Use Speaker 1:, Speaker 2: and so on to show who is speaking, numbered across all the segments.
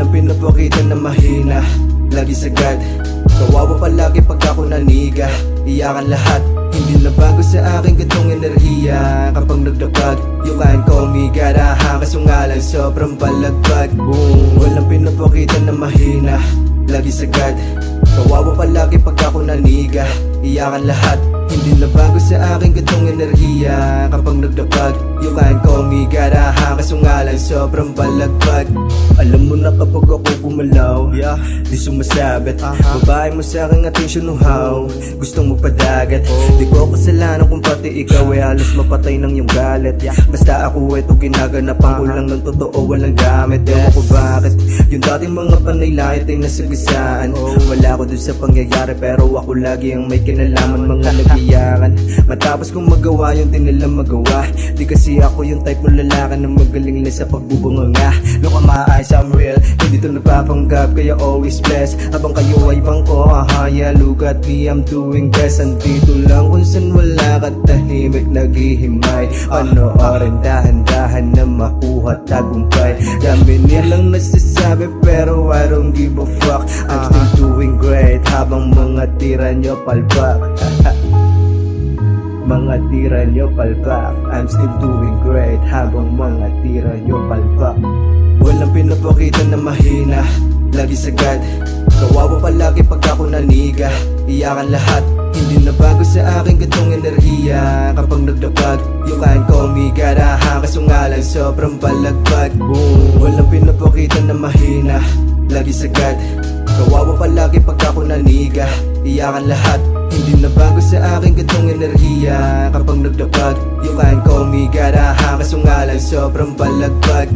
Speaker 1: Walang pinapakita na mahina, lagi sagad. Kawawa palagi pag ako naniga, iyakan lahat. Hindi na bago sa akin gantong enerhiya. Kapag nagdapag, you can call me garaha. Kasungalan sobrang balagbag. Boom. Walang pinapakita na mahina, lagi sagad. Kawawa palagi pag ako naniga, iyakan lahat. Hindi na bago sa akin gantong enerhiya. Kapag nagdapag, you can call me garaha. Kasungalan sobrang balagbag. Alam mo na kapag ako gumalaw, di sumasabit. Babae mo sa aking atensyon uhaw, gustong magpadagat. Di ko kasalanan kung pati ikaw ay halos mapatay ng iyong galit. Basta ako ito ginaganapan ko lang ng totoo, walang gamit. Ewan ko bakit yung dating mga panay-lahit ay nasagasaan. Wala ko dun sa pangyayari pero ako lagi ang may kinalaman. Mga nagiyakan matapos kong magawa yung di nila magawa. Di kasi ako yung type ng lalaki na magaling lang sa pagbubunganga. Look at my eyes, I'm real, hindi to nagpapanggap kaya always blessed. Habang kayo ay bangko, yeah, look at me, I'm doing best. Andito lang kung saan wala ka tahimik naghihimay. Panoorin dahan-dahan na makuha tagumpay. Dami nilang nasasabi pero I don't give a fuck. I'm still doing great habang mga tira nyo palpak. Mga tira nyo palpak. I'm still doing great habang mga tira nyo palpak. Walang pinapakita na mahina, lagi sagad. Kawawa palagi pag ako naniga, iyakan lahat. Hindi na bago sa akin gantong enerhiya. Kapag nagdapag, you can call me garaha. Kasungalan sobrang balagbag. Boom. Walang pinapakita na mahina, lagi sagad. Kawawa palagi pag ako naniga, iyakan lahat. Hindi na bago sa akin gantong enerhiya. Kapag nagdapag, you can call me garaha. Kasungalan sobrang balagbag.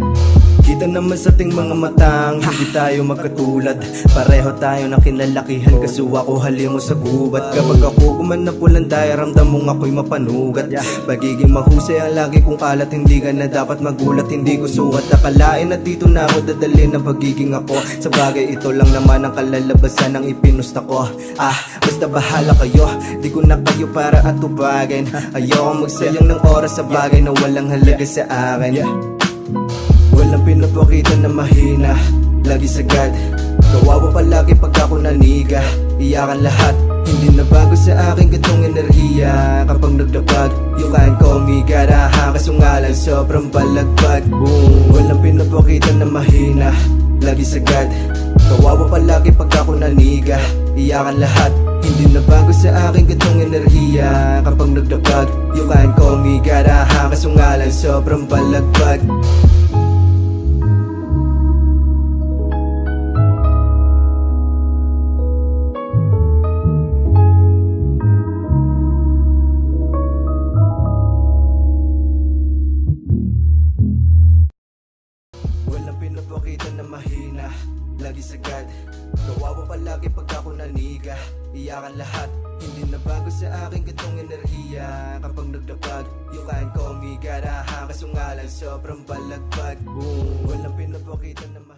Speaker 1: Kita naman sa ating mga matang, hindi tayo magkatulad. Pareho tayo ng kinalakihan, kaso ako halimo sa gubat. Kapag ako kumanapulan tayo, ramdam mong ako'y mapanugat. Pagiging mahusay ang lagi kong kalat, hindi ka na dapat magulat, hindi ko sukat. Nakalain na dito na ako dadalhin ang pagiging ako. Sa bagay ito lang naman ang kalalabasan ng ipinusta ko. Basta bahala kayo, di ko na kayo para atubagin. Ayoko magsayang ng oras sa bagay na walang halaga sa akin. Walang pinapakita na mahina, lagi sagad. Kawawa palagi pag ako naniga, iyakan lahat. Hindi na bago sa akin gantong enerhiya. Kapag nagdapag, you can call me garaha. Kasungalan sobrang balagbag. Boom. Walang pinapakita na mahina, lagi sagad. Kawawa palagi pag ako naniga, iyakan lahat. Hindi na bago sa akin gantong enerhiya. Kapag nagdapag, you can call me garaha. Kasungalan sobrang balagbag. Pinapakita na mahina, lagi sagad. Kawawa palagi pag ako naniga, iyakan lahat. Hindi na bago sa akin gantong enerhiya. Kapag nagdapag, you can call me garaha. Kasungalan sobrang balagbag. Boom. Walang pinapakita na mahina.